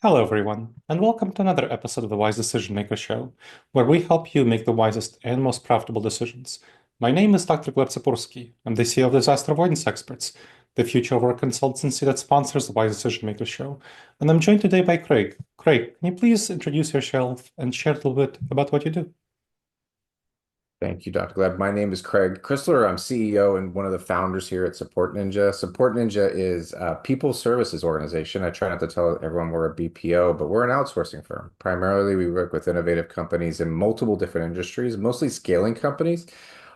Hello, everyone, and welcome to another episode of the Wise Decision Maker Show, where we help you make the wisest and most profitable decisions. My name is Dr. Gleb Tsipursky. I'm the CEO of Disaster Avoidance Experts, the future of work consultancy that sponsors the Wise Decision Maker Show. And I'm joined today by Craig. Craig, can you please introduce yourself and share a little bit about what you do? Thank you, Dr. Gleb. My name is Craig Crisler. I'm CEO and one of the founders here at SupportNinja. SupportNinja is a people services organization. I try not to tell everyone we're a BPO, but we're an outsourcing firm. Primarily, we work with innovative companies in multiple different industries, mostly scaling companies.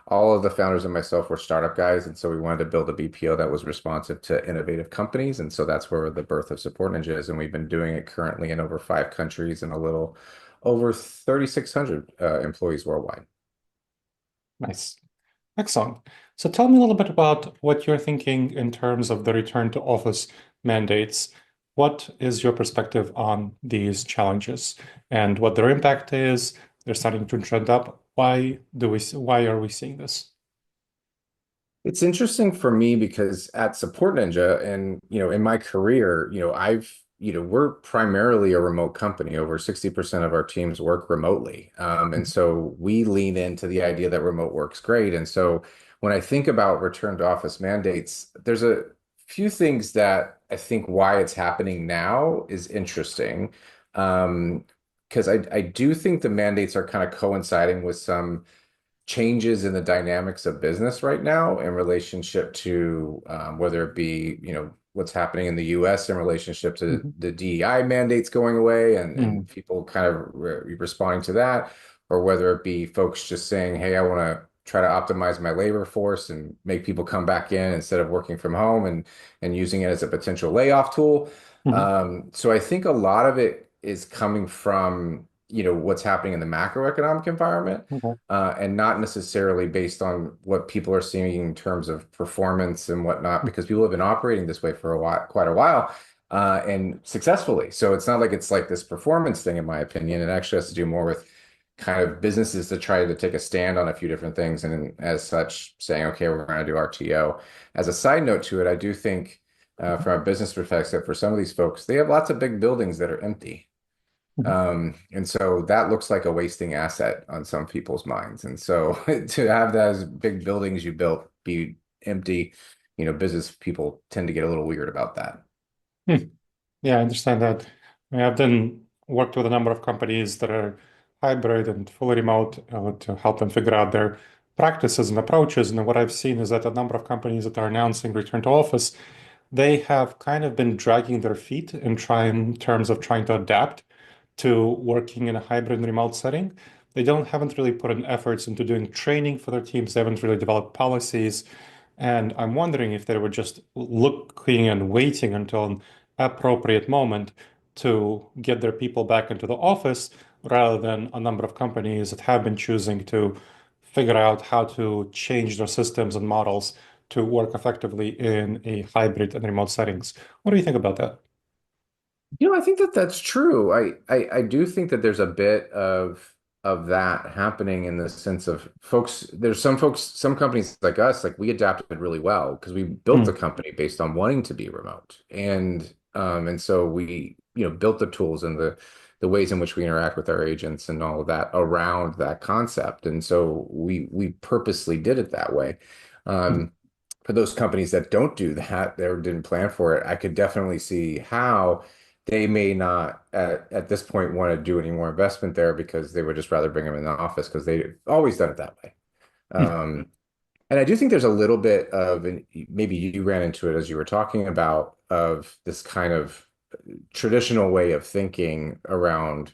All of the founders and myself were startup guys, and so we wanted to build a BPO that was responsive to innovative companies. And so that's where the birth of SupportNinja is. And we've been doing it currently in over 5 countries and a little over 3,600 employees worldwide. Nice. Excellent. So tell me a little bit about what you're thinking in terms of the return to office mandates. What is your perspective on these challenges and what their impact is? They're starting to trend up. Why are we seeing this? It's interesting for me because at Support Ninja and in my career, we're primarily a remote company. Over 60% of our teams work remotely. And so we lean into the idea that remote work's great. And so when I think about return to office mandates, there's a few things that I think why it's happening now is interesting. Because I do think the mandates are kind of coinciding with some changes in the dynamics of business right now in relationship to whether it be, what's happening in the US in relationship to Mhm. the DEI mandates going away and Mm, people kind of responding to that, or whether it be folks just saying, hey, I want to try to optimize my labor force and make people come back in instead of working from home and using it as a potential layoff tool. mhm. So I think a lot of it is coming from, what's happening in the macroeconomic environment Okay. and not necessarily based on what people are seeing in terms of performance and whatnot, because people have been operating this way for a while, quite a while, and successfully. So it's not like it's like this performance thing, in my opinion. It actually has to do more with kind of businesses that try to take a stand on a few different things, and as such, saying, okay, we're going to do RTO. As a side note to it, I do think, from a business perspective, for some of these folks, they have lots of big buildings that are empty. Mhm. And so that looks like a wasting asset on some people's minds. And so to have those big buildings you built be empty, business people tend to get a little weird about that. Hmm. Yeah, I understand that. I mean, I've done worked with a number of companies that are hybrid and fully remote to help them figure out their practices and approaches. And what I've seen is that a number of companies that are announcing return to office, they have kind of been dragging their feet in terms of trying to adapt to working in a hybrid and remote setting. They don't haven't really put in efforts into doing training for their teams. They haven't really developed policies. And I'm wondering if they were just looking and waiting until an appropriate moment to get their people back into the office rather than a number of companies that have been choosing to figure out how to change their systems and models to work effectively in a hybrid and remote settings. What do you think about that? I think that that's true. I do think that there's a bit of that happening in the sense of folks. There's some folks, some companies like us, like we adapted really well because we built the Mm, company based on wanting to be remote, and so we built the tools and the ways in which we interact with our agents and all of that around that concept, and so we purposely did it that way. mm, For those companies that don't do that, they didn't plan for it, I could definitely see how they may not at this point want to do any more investment there because they would just rather bring them in the office because they've always done it that way. mm, Um, and I do think there's a little bit of, and maybe you ran into it as you were talking about, of this kind of traditional way of thinking around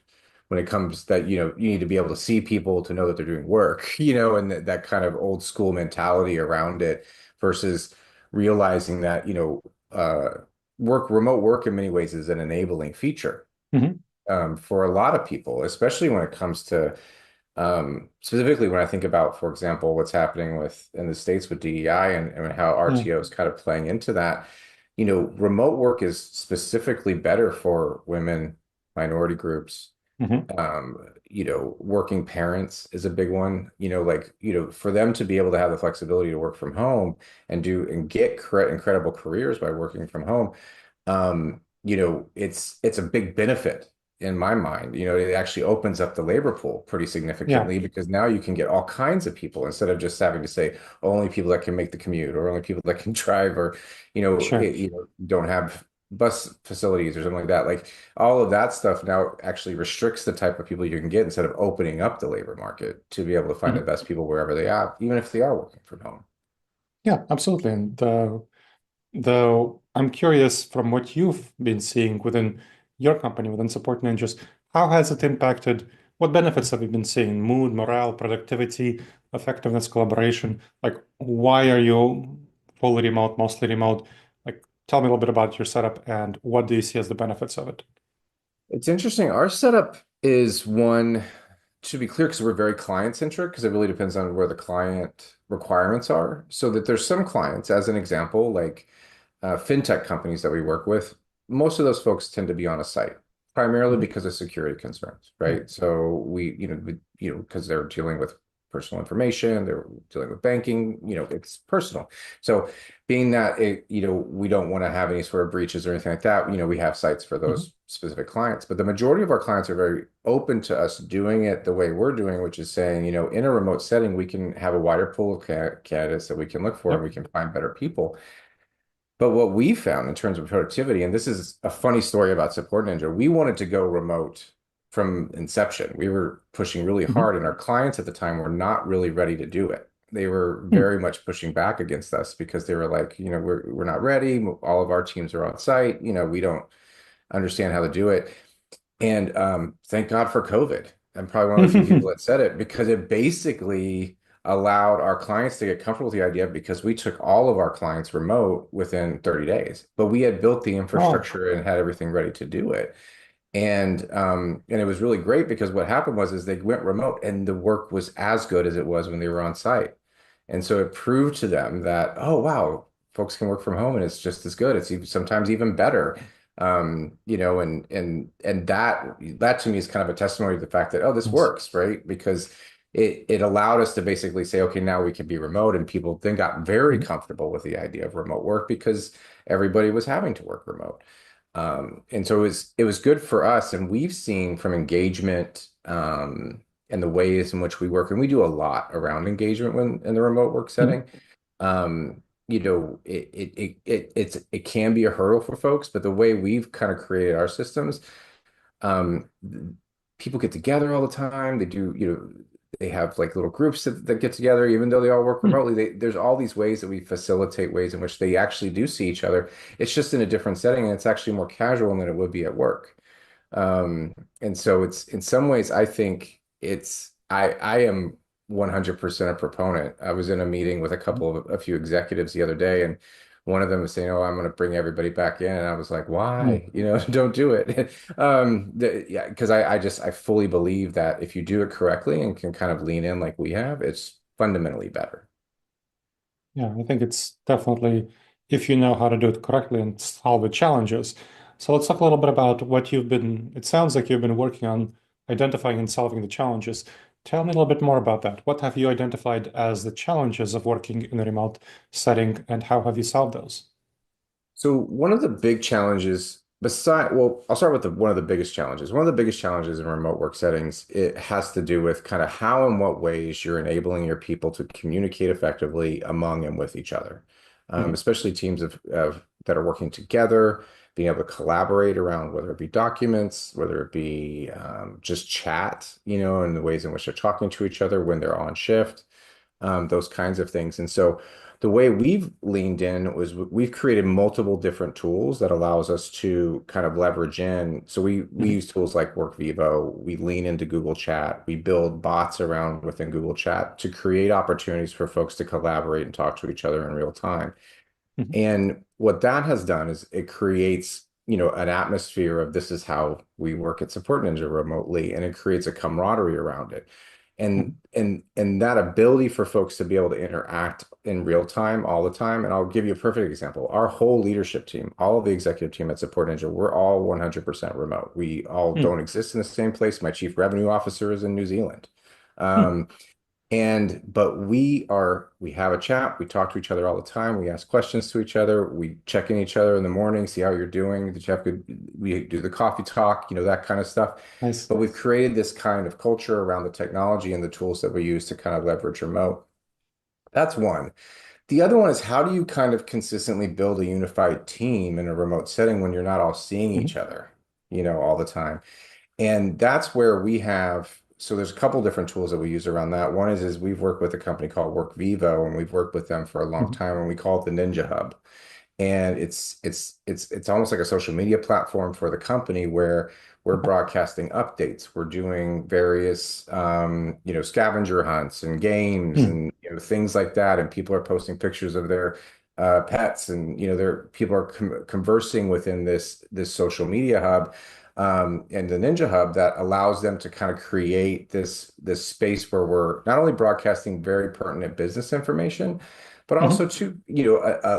when it comes that, you need to be able to see people to know that they're doing work, and that kind of old school mentality around it versus realizing that, remote work in many ways is an enabling feature mhm. for a lot of people, especially when it comes to specifically when I think about, for example, what's happening with in the States with DEI and how Mm, RTO is kind of playing into that. Remote work is specifically better for women, minority groups. mhm. Working parents is a big one. For them to be able to have the flexibility to work from home and get incredible careers by working from home, it's a big benefit in my mind. It actually opens up the labor pool pretty Yeah, significantly because now you can get all kinds of people instead of just having to say only people that can make the commute or only people that can drive or sure. don't have bus facilities or something like that. Like all of that stuff now actually restricts the type of people you can get instead of opening up the labor market to be able to find the Mhm. best people wherever they are, even if they are working from home. Yeah, absolutely. And though I'm curious from what you've been seeing within your company, within Support Ninjas, how has it impacted? What benefits have you been seeing? Mood, morale, productivity, effectiveness, collaboration? Like, why are you fully remote, mostly remote? Like, tell me a little bit about your setup and what do you see as the benefits of it? It's interesting. Our setup is one, to be clear, because we're very client centric, because it really depends on where the client requirements are. So that there's some clients, as an example, like fintech companies that we work with, most of those folks tend to be on a site, primarily Mhm. because of security concerns, Yeah. right? So because they're dealing with personal information, they're dealing with banking, it's personal. So being that we don't want to have any sort of breaches or anything like that, we have sites for Mhm. those specific clients. But the majority of our clients are very open to us doing it the way we're doing, which is saying, in a remote setting, we can have a wider pool of candidates that we can look for and we Yep. can find better people. But what we found in terms of productivity, and this is a funny story about Support Ninja, we wanted to go remote from inception. We were pushing really Mhm. hard, and our clients at the time were not really ready to do it. They were Hmm. very much pushing back against us because they were like, we're not ready. All of our teams are on site. We don't understand how to do it. And thank God for COVID. I'm probably one of the few people that said it because it basically allowed our clients to get comfortable with the idea because we took all of our clients remote within 30 days, but we had built the Oh. infrastructure and had everything ready to do it. And it was really great because what happened was is they went remote and the work was as good as it was when they were on site. And so it proved to them that, oh wow, folks can work from home and it's just as good. Sometimes even better. And that to me is kind of a testimony to the fact that, oh, this Yes. works, right? Because it allowed us to basically say, okay, now we can be remote. And people then got very Mhm. comfortable with the idea of remote work because everybody was having to work remote. And so it was good for us. And we've seen from engagement and the ways in which we work, and we do a lot around engagement when in the remote work Mhm. setting. It can be a hurdle for folks, but the way we've kind of created our systems, um, people get together all the time. They have like little groups that get together, even though they all work Mhm. remotely. There's all these ways that we facilitate ways in which they actually do see each other. It's just in a different setting, and it's actually more casual than it would be at work. And so it's in some ways, I think I am 100% a proponent. I was in a meeting with a few executives the other day, and one of them was saying, "Oh, I'm going to bring everybody back in," and I was like, Mhm. "Why? Don't do it." Yeah, because I fully believe that if you do it correctly and can kind of lean in like we have, it's fundamentally better. Yeah, I think it's definitely if you know how to do it correctly and solve the challenges. So let's talk a little bit about what it sounds like you've been working on identifying and solving the challenges. Tell me a little bit more about that. What have you identified as the challenges of working in a remote setting and how have you solved those? So one of the big challenges well, I'll start with one of the biggest challenges. One of the biggest challenges in remote work settings, it has to do with kind of how and what ways you're enabling your people to communicate effectively among and with each other. Mhm. Especially teams of that are working together, being able to collaborate around whether it be documents, whether it be just chat, and the ways in which they're talking to each other when they're on shift, those kinds of things. And so the way we've leaned in was we've created multiple different tools that allows us to kind of leverage in. So we Mhm. use tools like WorkVivo, we lean into Google Chat, we build bots around within Google Chat to create opportunities for folks to collaborate and talk to each other in real time. Mhm. And what that has done is it creates, an atmosphere of this is how we work at Support Ninja remotely, and it creates a camaraderie around it. And Mhm. and that ability for folks to be able to interact in real time all the time. And I'll give you a perfect example. Our whole leadership team, all of the executive team at Support Ninja, we're all 100% remote. We all Mhm. don't exist in the same place. My chief revenue officer is in New Zealand. Mhm. Um, But we have a chat, we talk to each other all the time, we ask questions to each other, we check in each other in the morning, see how you're doing. Did you have good, we do the coffee talk, that kind of stuff. Nice. But we've created this kind of culture around the technology and the tools that we use to kind of leverage remote. That's one. The other one is how do you kind of consistently build a unified team in a remote setting when you're not all seeing Mhm. each other, all the time? And that's where we have, so there's a couple different tools that we use around that. One is we've worked with a company called WorkVivo, and we've worked with them for a long Mhm. time, and we call it the Ninja Hub. And it's almost like a social media platform for the company where we're Okay. broadcasting updates. We're doing various scavenger hunts and games Mhm. and things like that. And people are posting pictures of their pets, and people are conversing within this social media hub. And the Ninja Hub that allows them to kind of create this space where we're not only broadcasting very pertinent business information, but Mhm. also to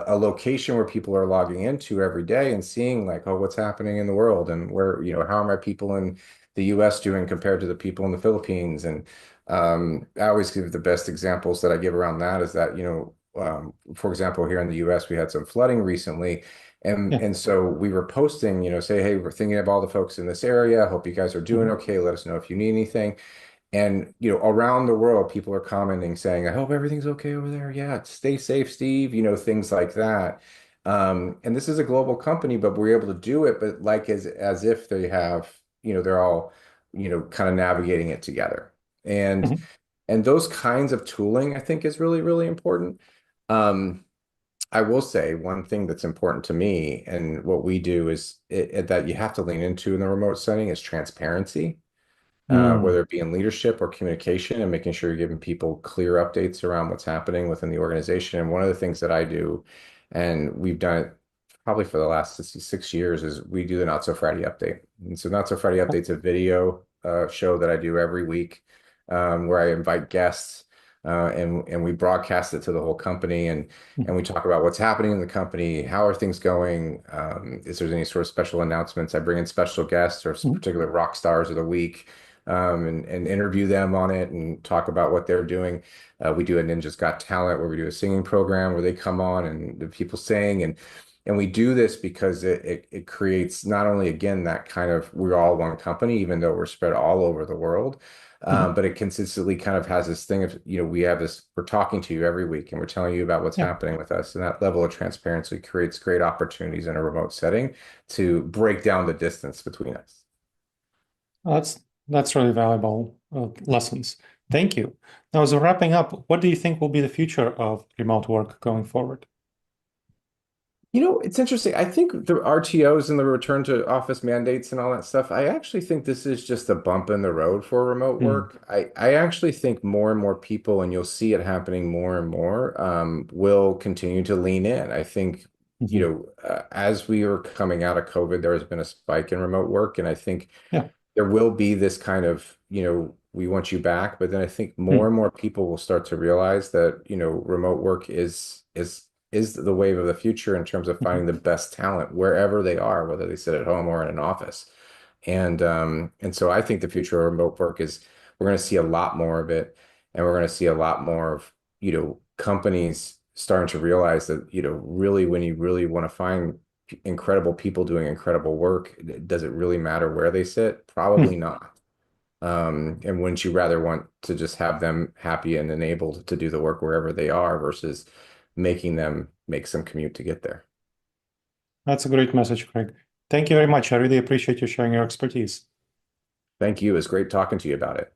a location where people are logging into every day and seeing like, oh, what's happening in the world, and where how are my people in the US doing compared to the people in the Philippines. And I always give the best examples that I give around that is that for example, here in the US we had some flooding recently. And Yeah. and so we were posting, say, hey, we're thinking of all the folks in this area. Hope you guys are doing Mhm. okay. Let us know if you need anything. And around the world, people are commenting saying, "I hope everything's okay over there. Yeah, stay safe, Steve." Things like that. And this is a global company, but we're able to do it, but like as if they have, they're all, kind of navigating it together. And Mhm. and those kinds of tooling, I think, is really, really important. Um, I will say one thing that's important to me and what we do is that you have to lean into in the remote setting is transparency, Mm. whether it be in leadership or communication, and making sure you're giving people clear updates around what's happening within the organization. And one of the things that I do, and we've done it probably for the last 6 years, is we do the Not So Friday update. And so Not So Friday update's a video show that I do every week, where I invite guests. And we broadcast it to the whole company, and Mhm. we talk about what's happening in the company, how are things going, is there any sort of special announcements. I bring in special guests or Mhm. particular rock stars of the week, and interview them on it and talk about what they're doing. We do a Ninja's Got Talent where we do a singing program where they come on and the people sing, and we do this because it creates not only again that kind of we're all one company even though we're spread all over the world. Mhm. But it consistently kind of has this thing of, we have this, we're talking to you every week and we're telling you about what's Yeah. happening with us. And that level of transparency creates great opportunities in a remote setting to break down the distance between us. That's really valuable lessons. Thank you. Now, as we're wrapping up, what do you think will be the future of remote work going forward? It's interesting. I think the RTOs and the return to office mandates and all that stuff, I actually think this is just a bump in the road for remote Mm. work. I actually think more and more people, and you'll see it happening more and more, will continue to lean in. I think, Mhm. as we are coming out of COVID, there has been a spike in remote work. And I think Yeah. there will be this kind of, we want you back, but then I think more Mm. and more people will start to realize that, remote work is the wave of the future in terms of Mhm. finding the best talent wherever they are, whether they sit at home or in an office. And so I think the future of remote work is we're going to see a lot more of it, and we're going to see a lot more of, companies starting to realize that, really when you really want to find incredible people doing incredible work, does it really matter where they sit? Probably Mm. not. And wouldn't you rather want to just have them happy and enabled to do the work wherever they are versus making them make some commute to get there? That's a great message, Craig. Thank you very much. I really appreciate you sharing your expertise. Thank you. It was great talking to you about it.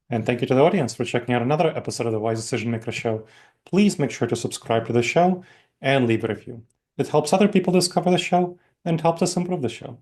And thank you to the audience for checking out another episode of the Wise Decision Maker Show. Please make sure to subscribe to the show and leave a review. It helps other people discover the show and helps us improve the show.